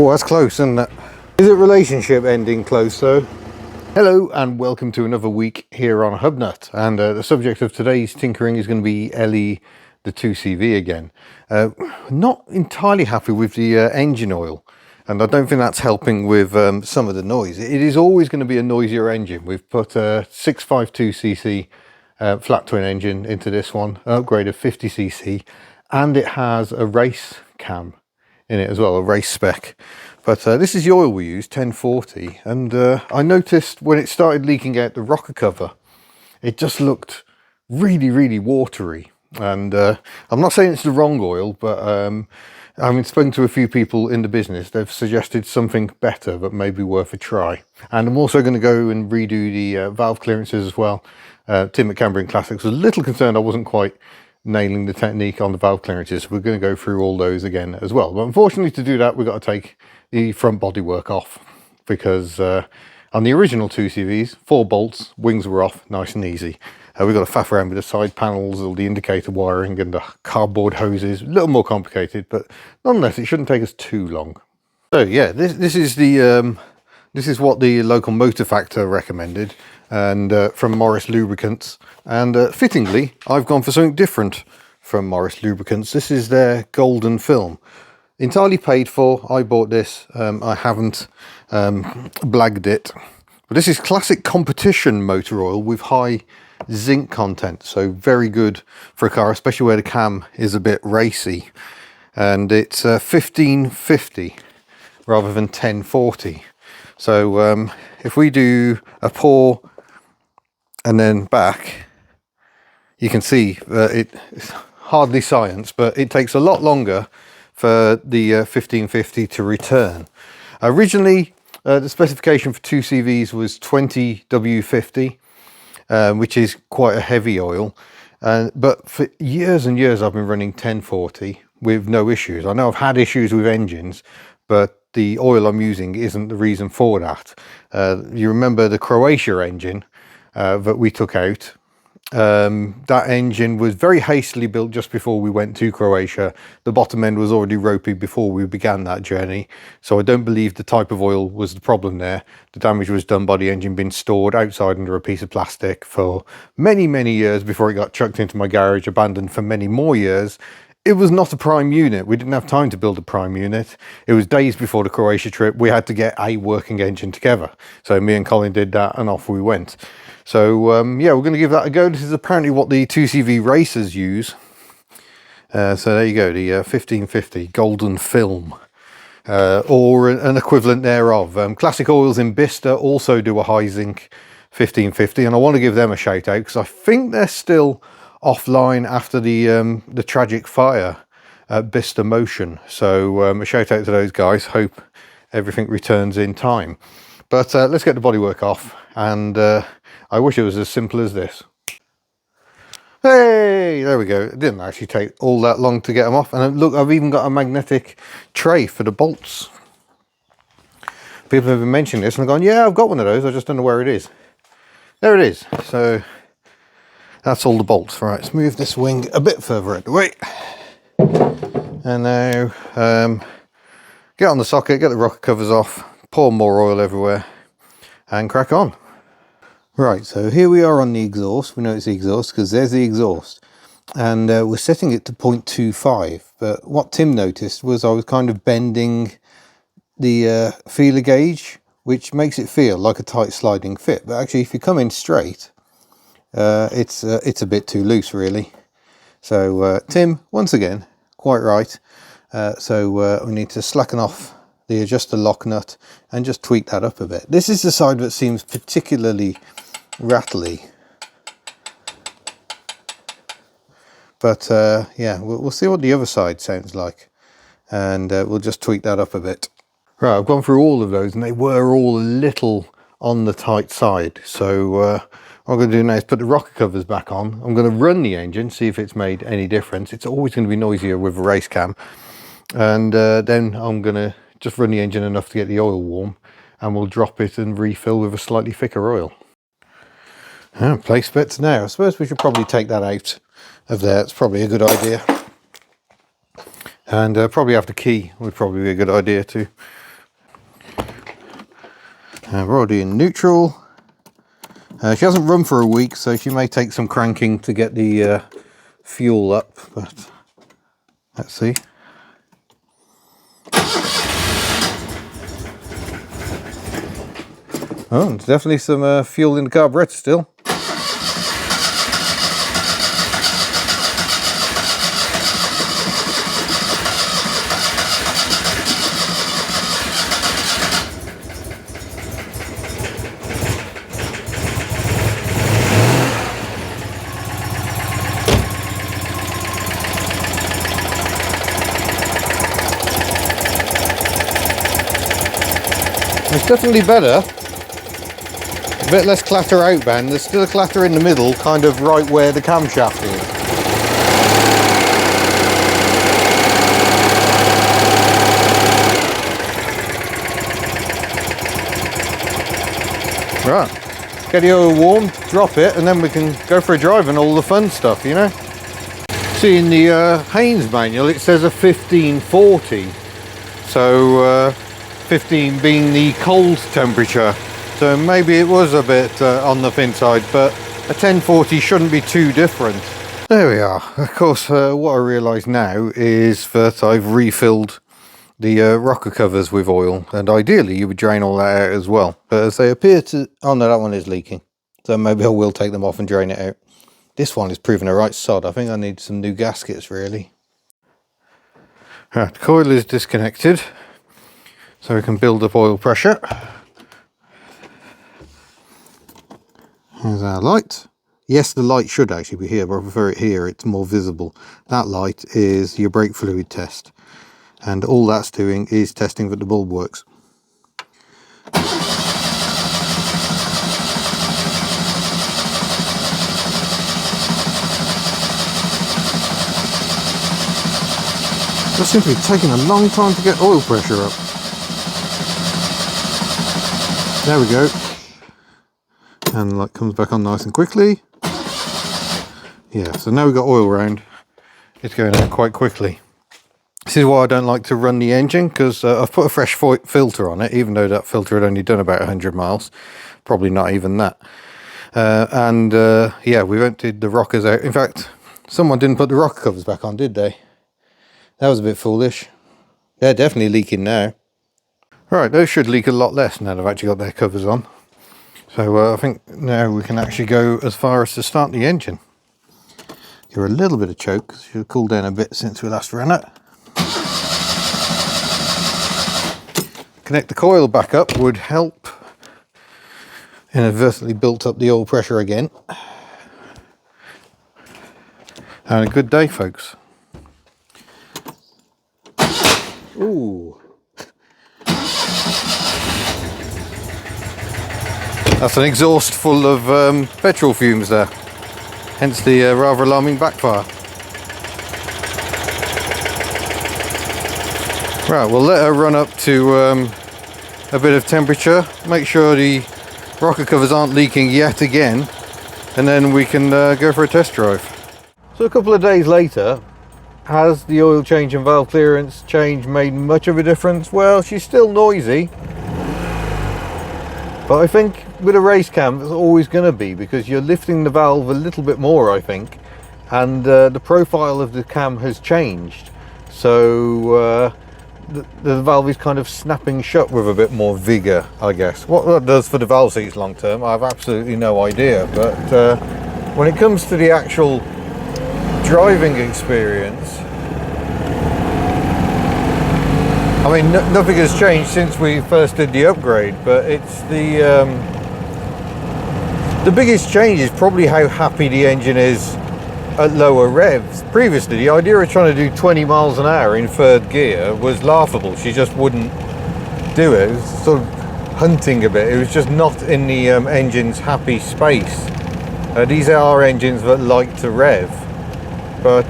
Oh, that's close, isn't it? Is it relationship ending close though? Hello and welcome to another week here on Hubnut, and the subject of today's tinkering is going to be Ellie the 2CV again. Not entirely happy with the engine oil, and I don't think that's helping with some of the noise. It is always going to be a noisier engine. We've put a 652cc flat twin engine into this one, an upgrade of 50cc, and it has a race cam in it as well, a race spec. But this is the oil we use, 1040, and I noticed when it started leaking out the rocker cover, it just looked really watery. And I'm not saying it's the wrong oil, but I've spoken to a few people in the business. They've suggested something better that may be worth a try. And I'm also going to go and redo the valve clearances as well. Tim at Cambrian Classics was a little concerned I wasn't quite nailing the technique on the valve clearances. We're going to go through all those again as well. But unfortunately, to do that, we've got to take the front bodywork off, because on the original 2CVs, 4 bolts, wings were off, nice and easy. We've got to faff around with the side panels, all the indicator wiring and the cardboard hoses. A little more complicated, but nonetheless, it shouldn't take us too long. So yeah, this is the this is what the local motor factor recommended, and from Morris Lubricants, and fittingly I've gone for something different from Morris Lubricants. This is their golden film, entirely paid for. I bought this. I haven't blagged it, but this is classic competition motor oil with high zinc content, so very good for a car, especially where the cam is a bit racy. And it's 1550 rather than 1040. So if we do a pour and then back, you can see it's hardly science, but it takes a lot longer for the 1550 to return. Originally, the specification for 2CVs was 20 W50, which is quite a heavy oil. But for years and years, I've been running 1040 with no issues. I know I've had issues with engines, but the oil I'm using isn't the reason for that. You remember the Croatia engine that we took out? That engine was very hastily built just before we went to Croatia. The bottom end was already ropey before we began that journey, so I don't believe the type of oil was the problem there. The damage was done by the engine being stored outside under a piece of plastic for many years before it got chucked into my garage, abandoned for many more years. It was not a prime unit. We didn't have time to build a prime unit. It was days before the Croatia trip. We had to get a working engine together. So me and Colin did that and off we went. So yeah, we're going to give that a go. This is apparently what the 2CV racers use. So there you go, the 1550 golden film, or an equivalent thereof. Classic Oils in Bicester also do a high zinc 1550, and I want to give them a shout out because I think they're still offline after the tragic fire at Bicester Motion. So a shout out to those guys. Hope everything returns in time. But let's get the bodywork off, and I wish it was as simple as this. Hey, there we go. It didn't actually take all that long to get them off. And look, I've even got a magnetic tray for the bolts. People have been mentioning this and I've gone, yeah, I've got one of those, I just don't know where it is. There it is. So that's all the bolts. Right, let's move this wing a bit further out the way. And now get on the socket, get the rocker covers off, pour more oil everywhere, and crack on. Right, so here we are on the exhaust. We know it's the exhaust because there's the exhaust. And we're setting it to 0.25. But what Tim noticed was I was kind of bending the feeler gauge, which makes it feel like a tight sliding fit. But actually, if you come in straight, it's a bit too loose, really. So Tim, once again, quite right. So we need to slacken off the adjuster lock nut and just tweak that up a bit. This is the side that seems particularly rattly, but yeah, we'll see what the other side sounds like, and we'll just tweak that up a bit. Right, I've gone through all of those and they were all a little on the tight side. So what I'm going to do now is put the rocker covers back on. I'm going to run the engine, see if it's made any difference. It's always going to be noisier with a race cam, and then I'm going to just run the engine enough to get the oil warm, and we'll drop it and refill with a slightly thicker oil. Place bits now. I suppose we should probably take that out of there. It's probably a good idea. And probably have the key would probably be a good idea too. We're already in neutral. She hasn't run for a week, so she may take some cranking to get the fuel up, but let's see. Oh, there's definitely some fuel in the carburetor still. It's definitely better. A bit less clatter outbound. There's still a clatter in the middle, kind of right where the camshaft is. Right, get the oil warmed, drop it, and then we can go for a drive and all the fun stuff, you know. See, in the Haynes manual it says a 1540, so 15 being the cold temperature, so maybe it was a bit on the thin side, but a 1040 shouldn't be too different. There we are. Of course, what I realise now is that I've refilled the rocker covers with oil, and ideally you would drain all that out as well, but as they appear to... oh no, that one is leaking, so maybe I will take them off and drain it out. This one is proving a right sod. I think I need some new gaskets really. Right, the coil is disconnected, so we can build up oil pressure. Here's our light. Yes, the light should actually be here, but I prefer it here, it's more visible. That light is your brake fluid test, and all that's doing is testing that the bulb works. That seems to be taking a long time to get oil pressure up. There we go. And the light comes back on nice and quickly. Yeah, so now we've got oil round. It's going out quite quickly. This is why I don't like to run the engine, because I've put a fresh filter on it, even though that filter had only done about 100 miles. Probably not even that. Yeah, we've emptied the rockers out. In fact, someone didn't put the rocker covers back on, did they? That was a bit foolish. They're definitely leaking now. Right, those should leak a lot less now they've actually got their covers on. So I think now we can actually go as far as to start the engine. Give her a little bit of choke, because she'll cool down a bit since we last ran it. Connect the coil back up would help. Inadvertently built up the oil pressure again. And a good day, folks. Ooh. That's an exhaust full of petrol fumes there. Hence the rather alarming backfire. Right, we'll let her run up to a bit of temperature. Make sure the rocker covers aren't leaking yet again. And then we can go for a test drive. So a couple of days later, has the oil change and valve clearance change made much of a difference? Well, she's still noisy. But I think with a race cam, it's always going to be, because you're lifting the valve a little bit more, I think. And the profile of the cam has changed. So the valve is kind of snapping shut with a bit more vigour, I guess. What that does for the valve seats long term, I have absolutely no idea. But when it comes to the actual driving experience, I mean, nothing has changed since we first did the upgrade, but it's the biggest change is probably how happy the engine is at lower revs. Previously, the idea of trying to do 20 miles an hour in third gear was laughable. She just wouldn't do it. It was sort of hunting a bit. It was just not in the engine's happy space. These are engines that like to rev, but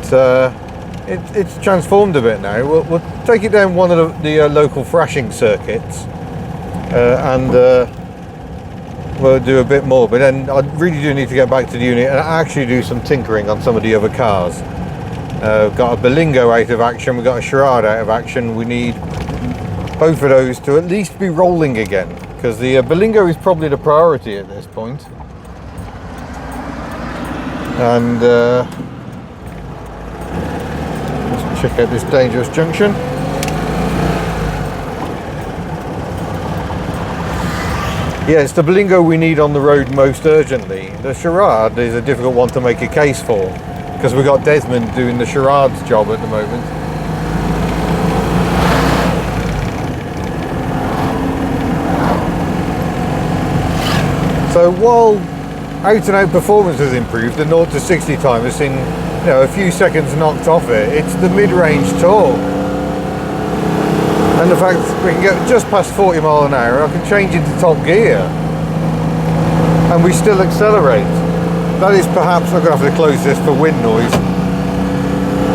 it's transformed a bit now. We'll take it down one of the local thrashing circuits and we'll do a bit more, but then I really do need to get back to the unit and actually do some tinkering on some of the other cars. We've got a Berlingo out of action, we've got a Strut out of action. We need both of those to at least be rolling again. because the Berlingo is probably the priority at this point. And let's check out this dangerous junction. Yeah, it's the Berlingo we need on the road most urgently. The charade is a difficult one to make a case for, because we've got Desmond doing the charade's job at the moment. So while out and out performance has improved, the 0 to 60 time has seen, you know, a few seconds knocked off it. It's the mid-range torque. And the fact we can get just past 40 mile an hour, I can change into top gear and we still accelerate. That is perhaps, I'm going to have to close this for wind noise,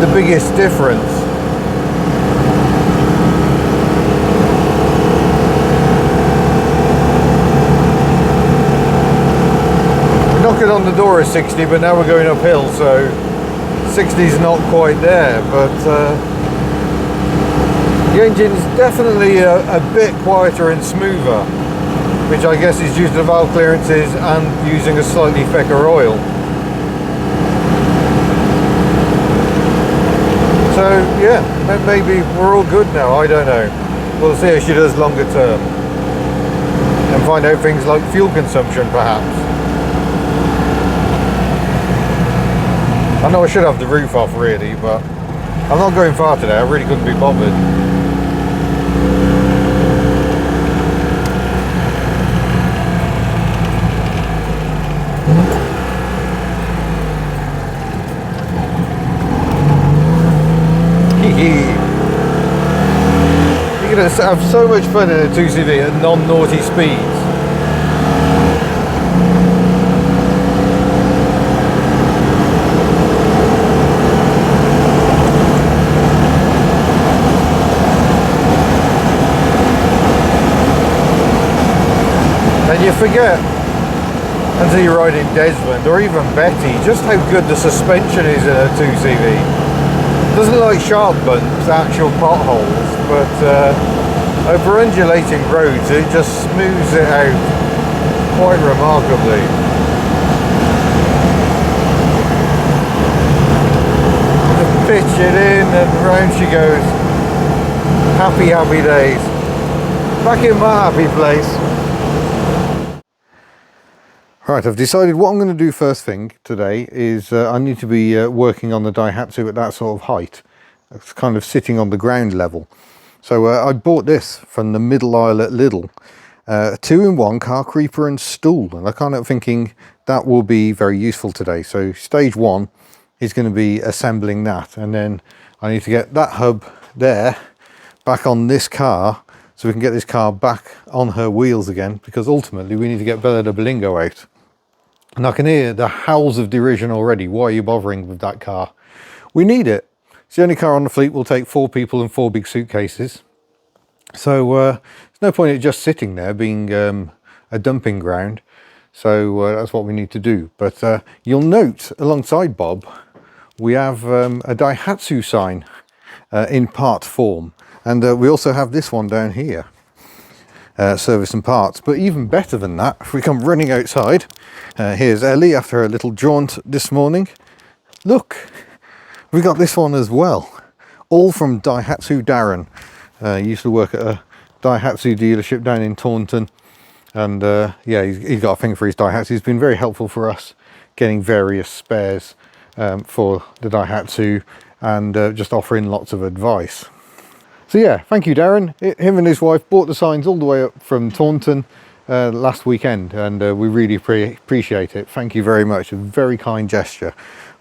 the biggest difference. Knocking on the door is 60, but now we're going uphill, so 60 is not quite there, but the engine's definitely a bit quieter and smoother, which I guess is due to the valve clearances and using a slightly thicker oil. So yeah, maybe we're all good now, I don't know. We'll see how she does longer term. And find out things like fuel consumption perhaps. I know I should have the roof off really, but I'm not going far today, I really couldn't be bothered. You're going to have so much fun in a 2CV at non-naughty speeds. And you forget, until you ride in Desmond or even Betty, just how good the suspension is in a 2CV. Doesn't like sharp bumps, actual potholes, but over undulating roads it just smooths it out quite remarkably. Just pitch it in and round she goes. Happy, happy days. Back in my happy place. Right, I've decided what I'm going to do first thing today is I need to be working on the Daihatsu at that sort of height. It's kind of sitting on the ground level. So I bought this from the middle aisle at Lidl. 2-in-1 car creeper and stool. And I kind of thinking that will be very useful today. So stage 1 is going to be assembling that. And then I need to get that hub there back on this car so we can get this car back on her wheels again, because ultimately we need to get Bella the Berlingo out. And I can hear the howls of derision already. Why are you bothering with that car? We need it. It's the only car on the fleet will take 4 people and 4 big suitcases. So there's no point in it just sitting there being a dumping ground. So that's what we need to do. But you'll note alongside Bob, we have a Daihatsu sign in part form. And we also have this one down here. Service and parts. But even better than that, if we come running outside, here's Ellie after her little jaunt this morning. Look, we got this one as well, all from Daihatsu Darren. Used to work at a Daihatsu dealership down in Taunton, and yeah, he's got a thing for his Daihatsu. He's been very helpful for us getting various spares for the Daihatsu, and just offering lots of advice. So yeah, thank you Darren. Him and his wife bought the signs all the way up from Taunton last weekend, and we really appreciate it. Thank you very much, a very kind gesture.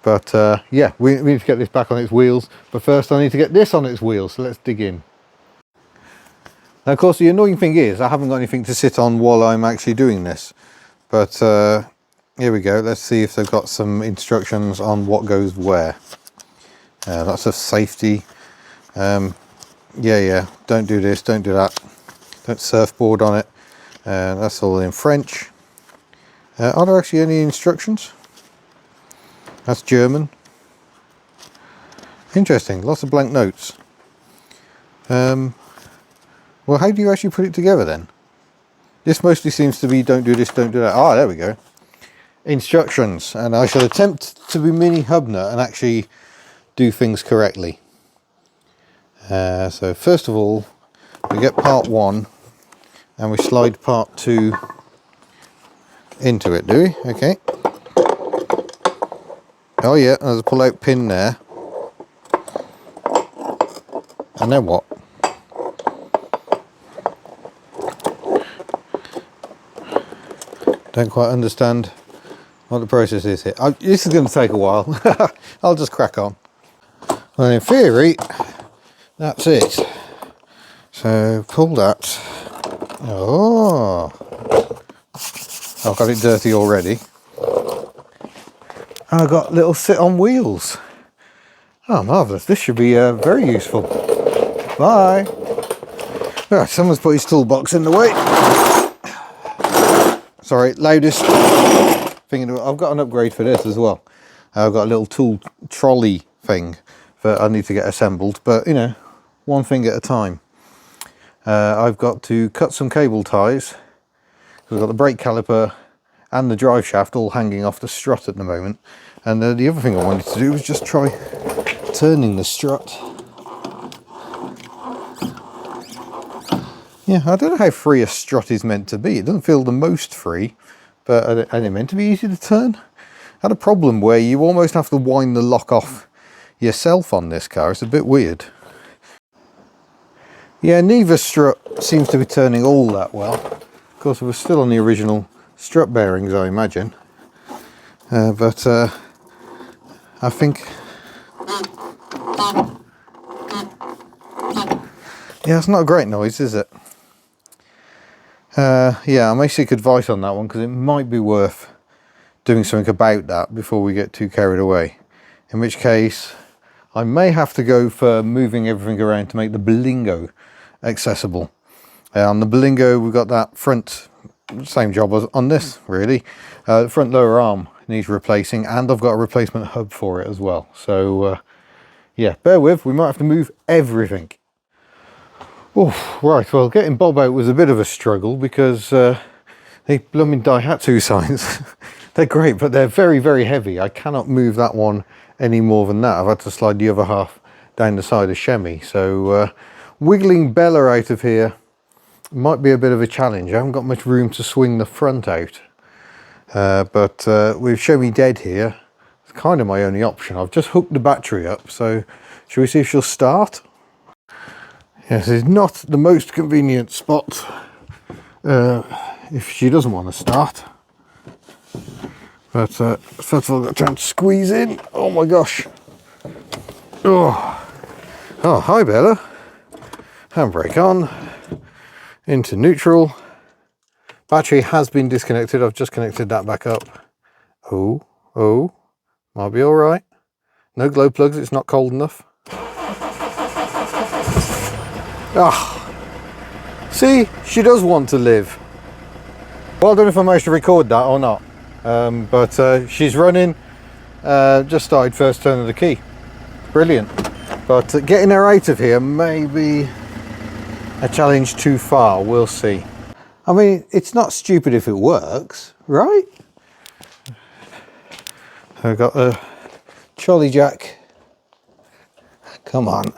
But yeah, we need to get this back on its wheels, but first I need to get this on its wheels, so let's dig in. Now of course the annoying thing is I haven't got anything to sit on while I'm actually doing this, but here we go. Let's see if they've got some instructions on what goes where. Lots of safety. Yeah, don't do this, don't do that, don't surfboard on it. That's all in French. Are there actually any instructions? That's German. Interesting, lots of blank notes. Well, how do you actually put it together then? This mostly seems to be don't do this, don't do that. Ah, there we go. Instructions, and I shall attempt to be mini hub nut and actually do things correctly. So first of all, we get part 1 and we slide part 2 into it, do we? Okay. Oh yeah, there's a pull out pin there. And then what? Don't quite understand what the process is here. This is going to take a while. I'll just crack on. Well, in theory, that's it. So pull that. Oh, I've got it dirty already. And I've got little sit on wheels. Oh, marvellous. This should be very useful. Bye. Right, someone's put his toolbox in the way. Sorry, loudest thing. I've got an upgrade for this as well. I've got a little tool trolley thing that I need to get assembled, but you know, one thing at a time. I've got to cut some cable ties. We've got the brake caliper and the drive shaft all hanging off the strut at the moment. And the other thing I wanted to do was just try turning the strut. Yeah, I don't know how free a strut is meant to be. It doesn't feel the most free, but are they meant to be easy to turn? I had a problem where you almost have to wind the lock off yourself on this car. It's a bit weird. Yeah, neither strut seems to be turning all that well. Of course, we're still on the original strut bearings, I imagine. But I think... Yeah, it's not a great noise, is it? Yeah, I may seek advice on that one, because it might be worth doing something about that before we get too carried away. In which case, I may have to go for moving everything around to make the Berlingo accessible. On the Berlingo, we've got that front, same job as on this, really. The front lower arm needs replacing, and I've got a replacement hub for it as well. So, yeah, bear with, we might have to move everything. Oh, right, well, getting Bob out was a bit of a struggle because they blooming Daihatsu signs. They're great, but they're very, very heavy. I cannot move that one any more than that. I've had to slide the other half down the side of Chemmy. So wiggling Bella out of here might be a bit of a challenge. I haven't got much room to swing the front out. But with Chemmy dead here, it's kind of my only option. I've just hooked the battery up, so shall we see if she'll start? Yes, it's not the most convenient spot if she doesn't want to start. But first of all, I've got to try and squeeze in. Oh my gosh. Oh, hi Bella. Handbrake on. Into neutral. Battery has been disconnected. I've just connected that back up. Oh, might be all right. No glow plugs. It's not cold enough. See, she does want to live. Well, I don't know if I managed to record that or not, but she's running, just started first turn of the key. Brilliant. But getting her out of here may be a challenge too far, we'll see. I mean, it's not stupid if it works, right? I've got a trolley jack. Come on.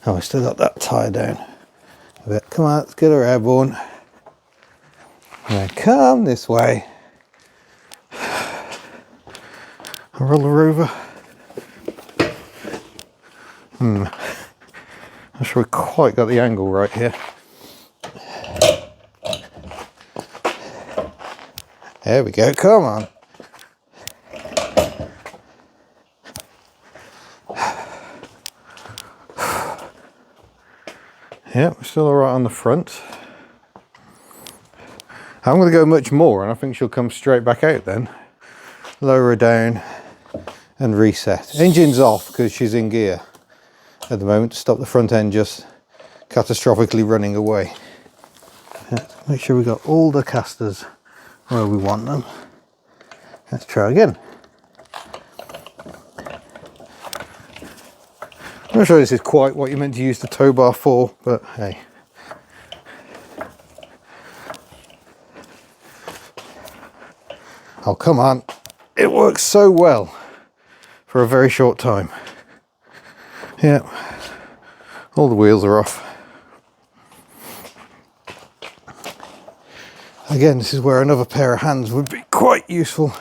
Oh, I still got that tyre down. But come on, let's get her airborne. And come this way. I'll roll her over. Not sure we quite got the angle right here. There we go, come on. Yeah, we're still all right on the front. I'm going to go much more and I think she'll come straight back out then. Lower her down and reset. Engine's off because she's in gear at the moment to stop the front end just catastrophically running away. Make sure we got all the casters where we want them. Let's try again. I'm not sure this is quite what you're meant to use the tow bar for, but hey, Oh, come on. It works so well for a very short time. Yeah, all the wheels are off. Again, this is where another pair of hands would be quite useful.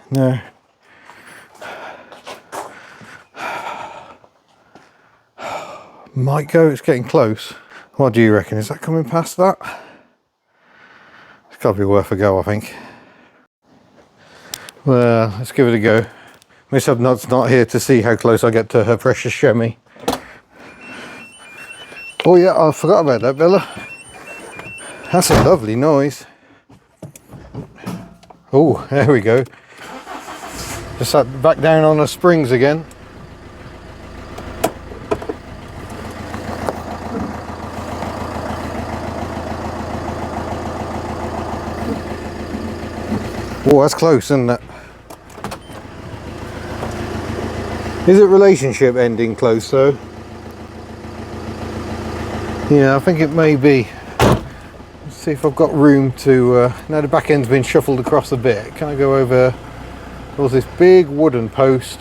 No. Might go, it's getting close. What do you reckon? Is that coming past that? It's got to be worth a go, I think. Well, let's give it a go. Miss Hubnut's not here to see how close I get to her precious Shemmy. Oh yeah, I forgot about that, Bella. That's a lovely noise. Oh, there we go. Just sat back down on the springs again. Oh, that's close, isn't it? Is it relationship ending close though? Yeah, I think it may be. Let's see if I've got room to, now the back end's been shuffled across a bit. Can I go over, there's this big wooden post.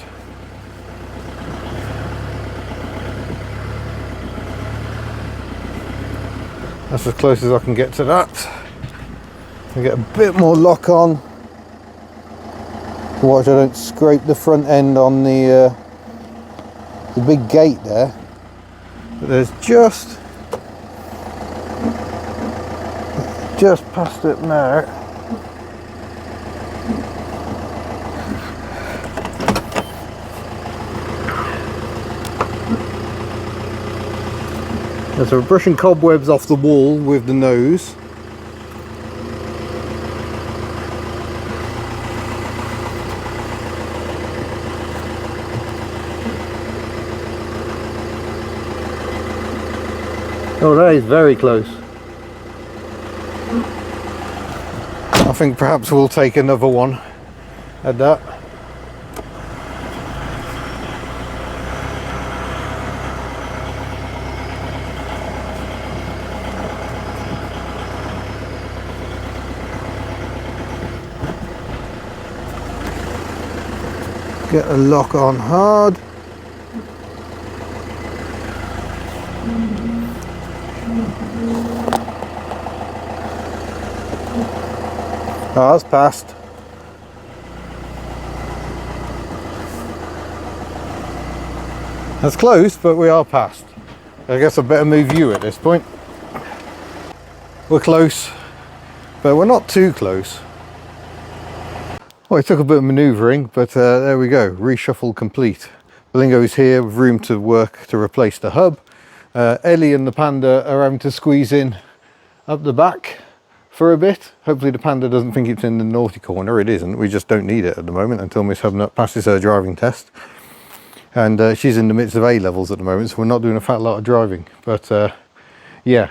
That's as close as I can get to that. I get a bit more lock on. Watch I don't scrape the front end on the big gate there. But there's just past it now. So we're brushing cobwebs off the wall with the nose. Oh, that is very close. I think perhaps we'll take another one at that. Get a lock on hard. Oh, that's passed. That's close, but we are past. I guess I better move you at this point. We're close, but we're not too close. Well, it took a bit of manoeuvring, but there we go. Reshuffle complete. Berlingo is here with room to work to replace the hub. Ellie and the Panda are having to squeeze in up the back for a bit. Hopefully the Panda doesn't think it's in the naughty corner. It isn't. We just don't need it at the moment until Miss Hubnut passes her driving test. And she's in the midst of A levels at the moment, so we're not doing a fat lot of driving. But yeah,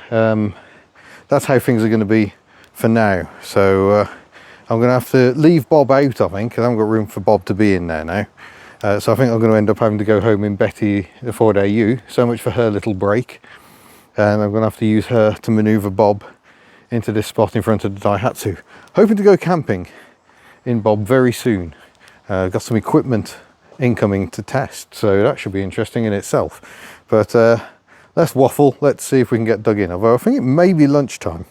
that's how things are going to be for now. So I'm going to have to leave Bob out, I think, because I haven't got room for Bob to be in there now. So I think I'm going to end up having to go home in Betty the Ford AU. So much for her little break. And I'm going to have to use her to manoeuvre Bob into this spot in front of the Daihatsu. Hoping to go camping in Bob very soon. Got some equipment incoming to test, so that should be interesting in itself. But let's waffle. Let's see if we can get dug in. Although I think it may be lunchtime.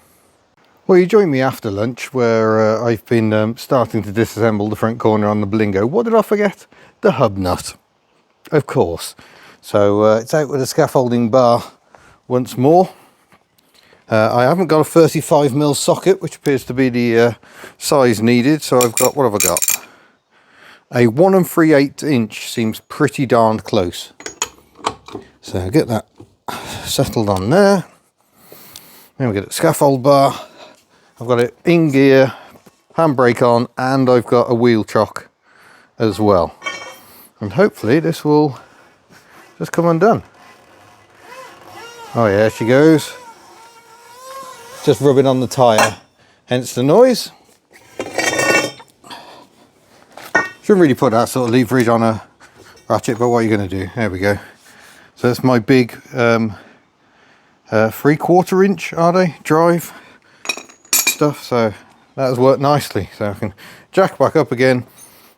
Well, you joined me after lunch where I've been starting to disassemble the front corner on the Berlingo. What did I forget? The hub nut, of course. So it's out with a scaffolding bar once more. I haven't got a 35mm socket, which appears to be the size needed. So I've got, what have I got? A 1 3/8 inch seems pretty darned close. So I'll get that settled on there. Then we get a scaffold bar. I've got it in gear, handbrake on, and I've got a wheel chock as well. And hopefully this will just come undone. Oh yeah, she goes. Just rubbing on the tyre, hence the noise. Shouldn't really put that sort of leverage on a ratchet, but what are you going to do? There we go. So that's my big 3/4 inch are they, drive stuff, so that has worked nicely. So I can jack back up again,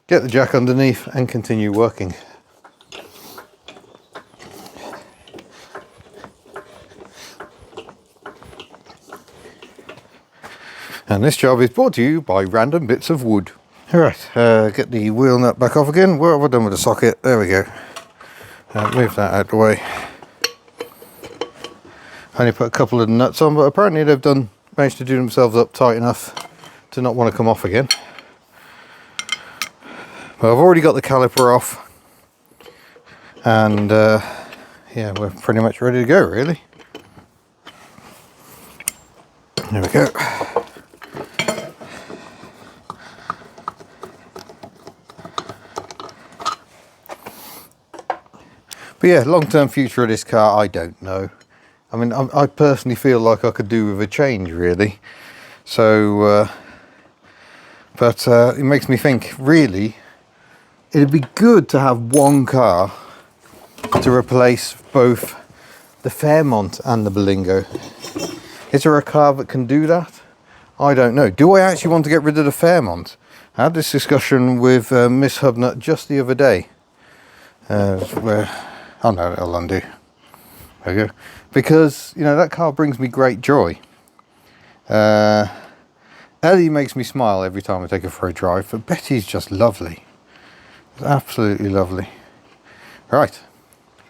get the jack underneath and continue working. And this job is brought to you by random bits of wood. Alright, get the wheel nut back off again. What have I done with the socket? There we go. Move that out of the way. I only put a couple of nuts on, but apparently they've managed to do themselves up tight enough to not want to come off again. But I've already got the caliper off, and yeah, we're pretty much ready to go, really. There we go. But yeah, long-term future of this car, I don't know. I mean, I personally feel like I could do with a change, really. So, but it makes me think, really, it'd be good to have one car to replace both the Fairmont and the Berlingo. Is there a car that can do that? I don't know. Do I actually want to get rid of the Fairmont? I had this discussion with Miss Hubnut just the other day. Oh no, it'll undo. There we go. Because, you know, that car brings me great joy. Ellie makes me smile every time I take her for a drive, but Betty's just lovely. It's absolutely lovely. Right.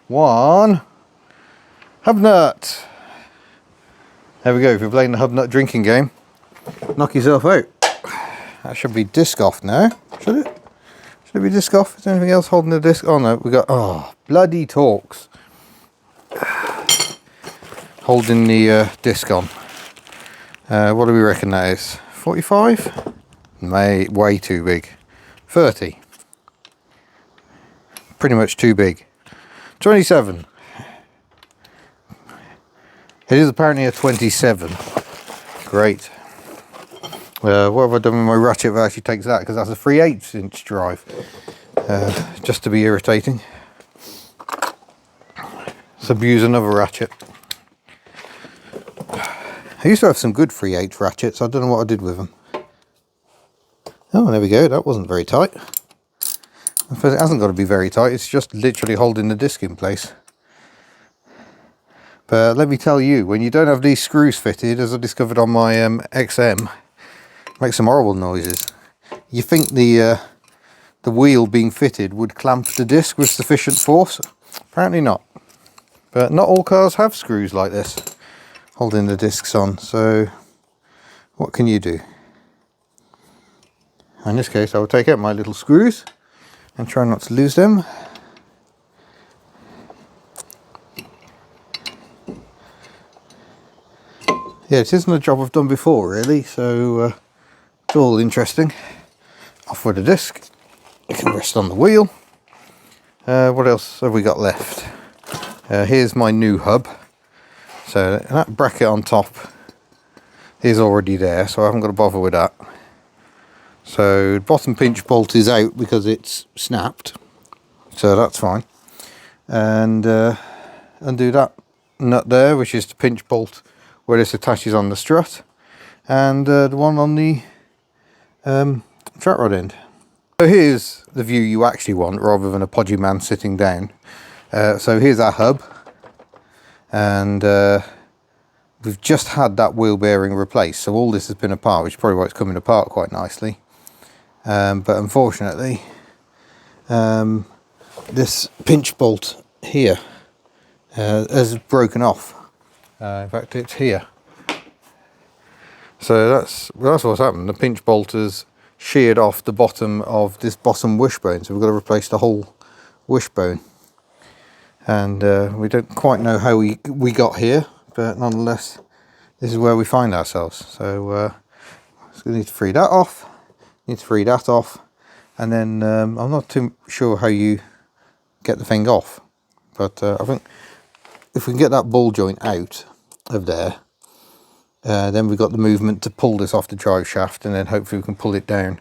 One. Hubnut. There we go. If you're playing the Hubnut drinking game, knock yourself out. That should be disc off now. Should it? Should it be disc off? Is there anything else holding the disc? Oh no, we got, oh, bloody Torx. Holding the disc on. What do we reckon that is? 45? Way too big. 30. Pretty much too big. 27. It is apparently a 27. Great. What have I done with my ratchet that actually takes that? Because that's a 3/8 inch drive. Just to be irritating. Let's abuse another ratchet. I used to have some good 3/8 ratchets. I don't know what I did with them. Oh, there we go. That wasn't very tight. I suppose it hasn't got to be very tight. It's just literally holding the disc in place. But let me tell you, when you don't have these screws fitted, as I discovered on my XM, it makes some horrible noises. You think the wheel being fitted would clamp the disc with sufficient force? Apparently not. But not all cars have screws like this, holding the discs on, so what can you do? In this case, I will take out my little screws and try not to lose them. Yeah, it isn't a job I've done before, really, so it's all interesting. Off with the disc. You can rest on the wheel. What else have we got left? Here's my new hub. So that bracket on top is already there, so I haven't got to bother with that. So the bottom pinch bolt is out because it's snapped, so that's fine. And undo that nut there, which is the pinch bolt where this attaches on the strut, and the one on the track rod end. So here's the view you actually want, rather than a podgy man sitting down. So here's our hub, and we've just had that wheel bearing replaced, so all this has been apart, which is probably why it's coming apart quite nicely. But unfortunately, this pinch bolt here has broken off. In fact, it's here. So that's what's happened. The pinch bolt has sheared off the bottom of this bottom wishbone, so we've got to replace the whole wishbone. And we don't quite know how we got here, but nonetheless, this is where we find ourselves. So we need to free that off. Need to free that off, and then I'm not too sure how you get the thing off, but I think if we can get that ball joint out of there, then we've got the movement to pull this off the drive shaft, and then hopefully we can pull it down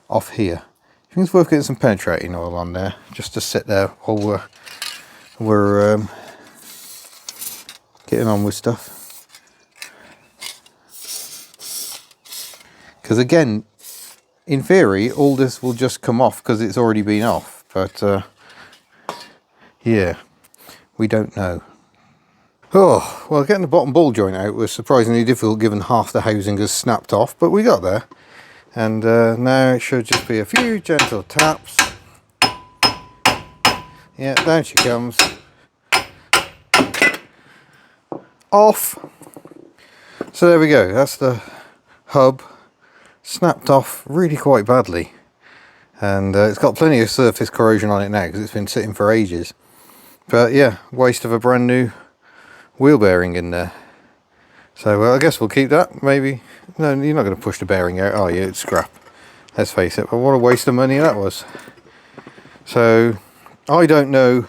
off here. I think it's worth getting some penetrating oil on there, just to sit there while we're getting on with stuff. Because again, in theory, all this will just come off because it's already been off. But yeah, we don't know. Oh, well, getting the bottom ball joint out was surprisingly difficult given half the housing has snapped off, but we got there. And now it should just be a few gentle taps. Yeah, down she comes. Off. So there we go, that's the hub. Snapped off really quite badly. And it's got plenty of surface corrosion on it now because it's been sitting for ages. But yeah, waste of a brand new wheel bearing in there. So I guess we'll keep that. Maybe no, you're not going to push the bearing out, are you? It's scrap, let's face it. But what a waste of money that was. So I don't know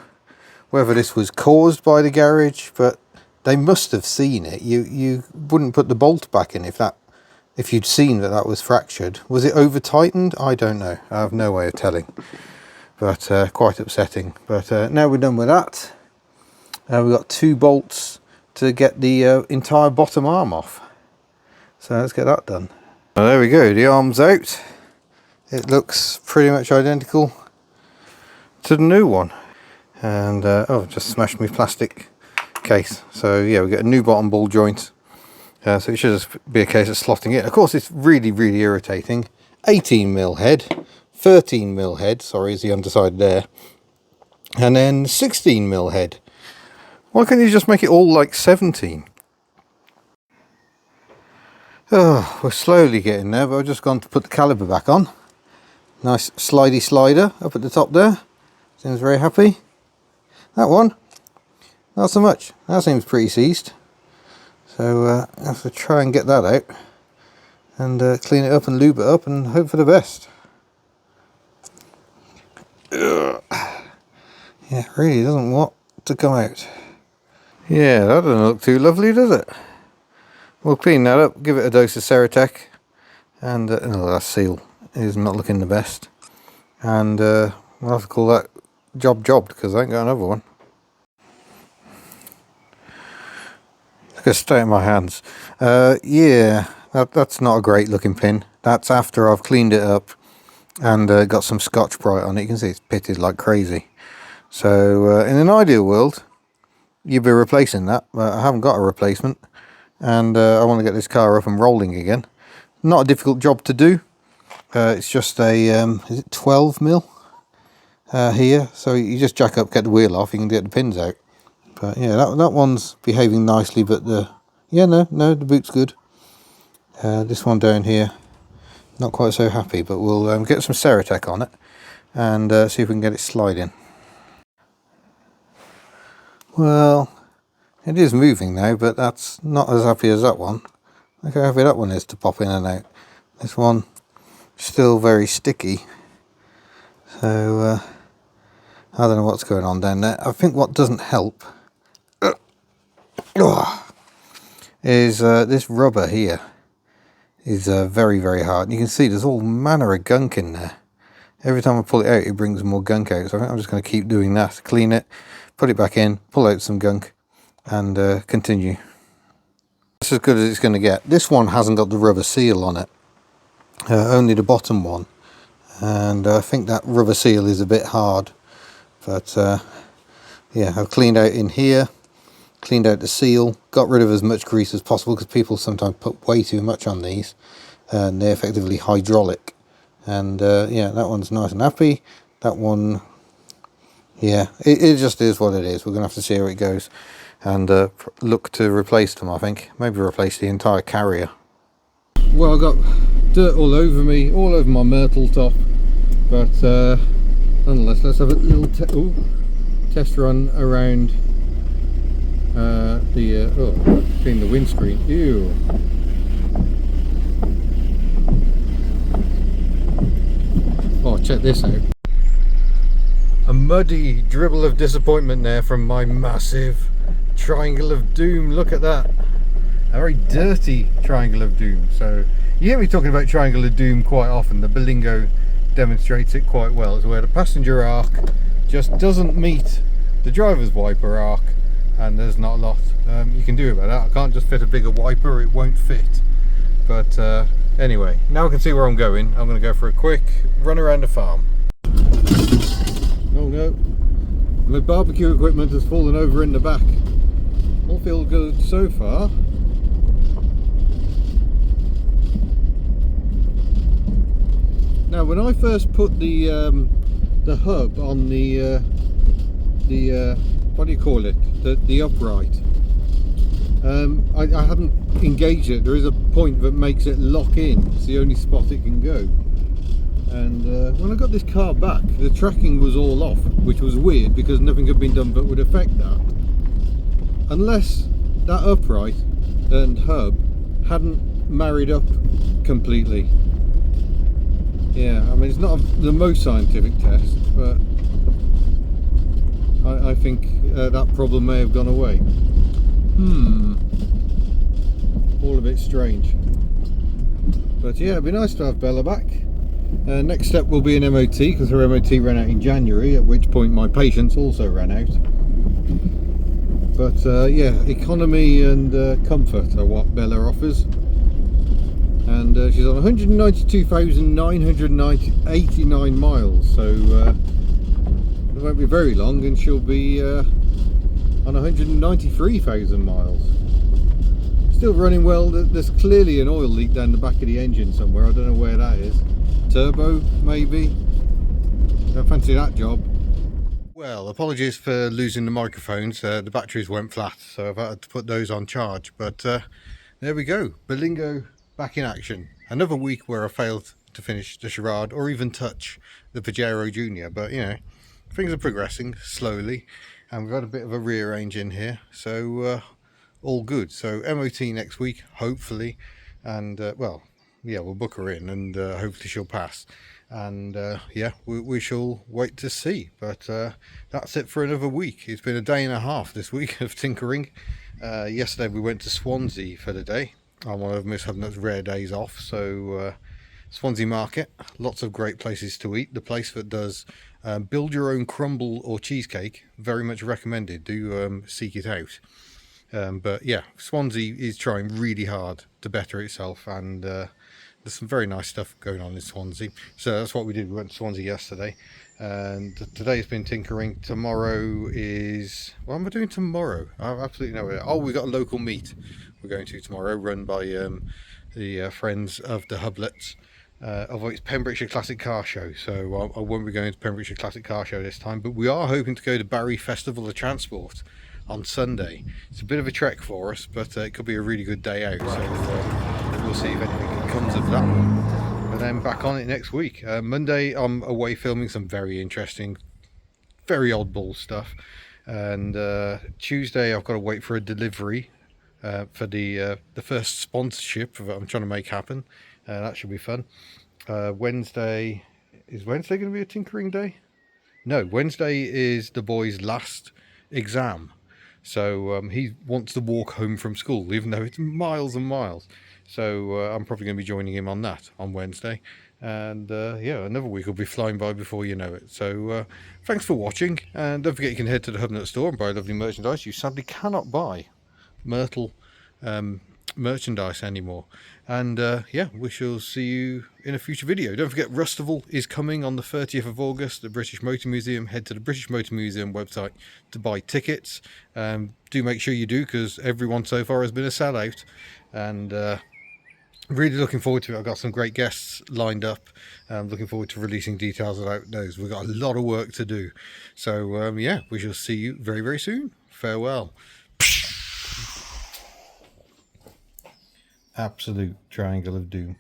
whether this was caused by the garage, but they must have seen it. You wouldn't put the bolt back in if you'd seen that was fractured. Was it over tightened? I don't know, I have no way of telling. But quite upsetting. But now we're done with that. We've got 2 bolts to get the entire bottom arm off. So let's get that done. Well, there we go, the arm's out. It looks pretty much identical to the new one. And oh, just smashed my plastic case. So yeah, we get a new bottom ball joint. So it should just be a case of slotting it. Of course, it's really, really irritating. 18mm head, 13mm head, sorry, is the underside there. And then 16mm head. Why can't you just make it all like 17? Oh, we're slowly getting there, but I've just gone to put the caliper back on. Nice slidey slider up at the top there. Seems very happy. That one, not so much. That seems pretty seized. So I have to try and get that out. And clean it up and lube it up and hope for the best. Ugh. Yeah, it really doesn't want to come out. Yeah, that doesn't look too lovely, does it? We'll clean that up, give it a dose of Ceratec, and oh, that seal is not looking the best. And we'll have to call that jobbed because I ain't got another one. Look at state in my hands. Yeah, that's not a great looking pin. That's after I've cleaned it up and got some Scotch-Brite on it. You can see it's pitted like crazy. So in an ideal world, you'd be replacing that, but I haven't got a replacement, and I want to get this car up and rolling again. Not a difficult job to do. It's just a is it 12mm here, so you just jack up, get the wheel off, you can get the pins out. But yeah, that one's behaving nicely, but the the boot's good. This one down here, not quite so happy, but we'll get some Ceratec on it and see if we can get it sliding. Well, it is moving now, but that's not as happy as that one. Look how happy that one is to pop in and out. This one, still very sticky. So, I don't know what's going on down there. I think what doesn't help is this rubber here is very, very hard. You can see there's all manner of gunk in there. Every time I pull it out, it brings more gunk out. So I think I'm just going to keep doing that. Clean it, put it back in, pull out some gunk, and continue. That's as good as it's going to get. This one hasn't got the rubber seal on it, only the bottom one, and I think that rubber seal is a bit hard. But yeah, I've cleaned out in here, cleaned out the seal, got rid of as much grease as possible because people sometimes put way too much on these, and they're effectively hydraulic. And yeah, that one's nice and happy. That one, yeah, it just is what it is. We're gonna have to see how it goes, and look to replace them. I think maybe replace the entire carrier. Well, I got dirt all over me, all over my Myrtle top, but nonetheless, let's have a little test run around clean the windscreen. Ew. Oh, check this out. A muddy dribble of disappointment there from my massive triangle of doom. Look at that. A very dirty triangle of doom. So you hear me talking about triangle of doom quite often. The Berlingo demonstrates it quite well. It's where the passenger arc just doesn't meet the driver's wiper arc, and there's not a lot you can do about that. I can't just fit a bigger wiper, it won't fit. But anyway, now I can see where I'm going. I'm going to go for a quick run around the farm. Oh no, my barbecue equipment has fallen over in the back. All feels good so far. Now when I first put the hub on the what do you call it, the upright, I hadn't engaged it. There is a point that makes it lock in. It's the only spot it can go. And when I got this car back, the tracking was all off, which was weird because nothing had been done that would affect that, unless that upright and hub hadn't married up completely. Yeah, I mean, it's not the most scientific test, but I think that problem may have gone away. All a bit strange. But yeah, it'd be nice to have Bella back. Next step will be an MOT, because her MOT ran out in January, at which point my patience also ran out. But yeah, economy and comfort are what Bella offers. And she's on 192,989 miles, so it won't be very long and she'll be on 193,000 miles. Still running well. There's clearly an oil leak down the back of the engine somewhere. I don't know where that is. Turbo, maybe. Don't fancy that job. Well, apologies for losing the microphones. The batteries went flat, so I've had to put those on charge. But there we go. Berlingo back in action. Another week where I failed to finish the charade or even touch the Pajero Junior. But, you know, things are progressing slowly. And we've had a bit of a rearrange in here. So, all good. So MOT next week, hopefully. And, well, yeah, we'll book her in and hopefully she'll pass. And yeah, we shall wait to see. But that's it for another week. It's been a day and a half this week of tinkering. Yesterday we went to Swansea for the day on one of Miss Hubnut's rare days off. So Swansea Market, lots of great places to eat. The place that does build your own crumble or cheesecake, very much recommended. Do seek it out. But yeah, Swansea is trying really hard to better itself, and there's some very nice stuff going on in Swansea. So that's what we did. We went to Swansea yesterday, and today's been tinkering. Tomorrow is... what am I doing tomorrow? I have absolutely no idea. Oh, we got a local meet we're going to tomorrow, run by the friends of the Hublets. Although it's Pembrokeshire Classic Car Show, so I won't be going to Pembrokeshire Classic Car Show this time, but we are hoping to go to Barry Festival of Transport on Sunday. It's a bit of a trek for us, but it could be a really good day out, so we'll see if anything comes of that one. And then back on it next week. Monday I'm away filming some very interesting, very oddball stuff, and Tuesday I've got to wait for a delivery for the first sponsorship that I'm trying to make happen. That should be fun. Wednesday, is Wednesday going to be a tinkering day? No, Wednesday is the boy's last exam. So he wants to walk home from school, even though it's miles and miles. So I'm probably going to be joining him on that on Wednesday. And yeah, another week will be flying by before you know it. So thanks for watching. And don't forget you can head to the Hubnut store and buy lovely merchandise. You sadly cannot buy Myrtle merchandise anymore. And yeah, we shall see you in a future video. Don't forget Rustival is coming on the 30th of August, the British Motor Museum. Head to the British Motor Museum website to buy tickets. Do make sure you do, because everyone so far has been a sellout, and really looking forward to it. I've got some great guests lined up. I'm looking forward to releasing details about those. We've got a lot of work to do. So yeah, we shall see you very, very soon. Farewell. Absolute triangle of doom.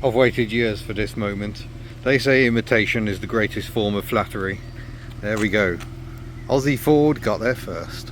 I've waited years for this moment. They say imitation is the greatest form of flattery. There we go. Aussie Ford got there first.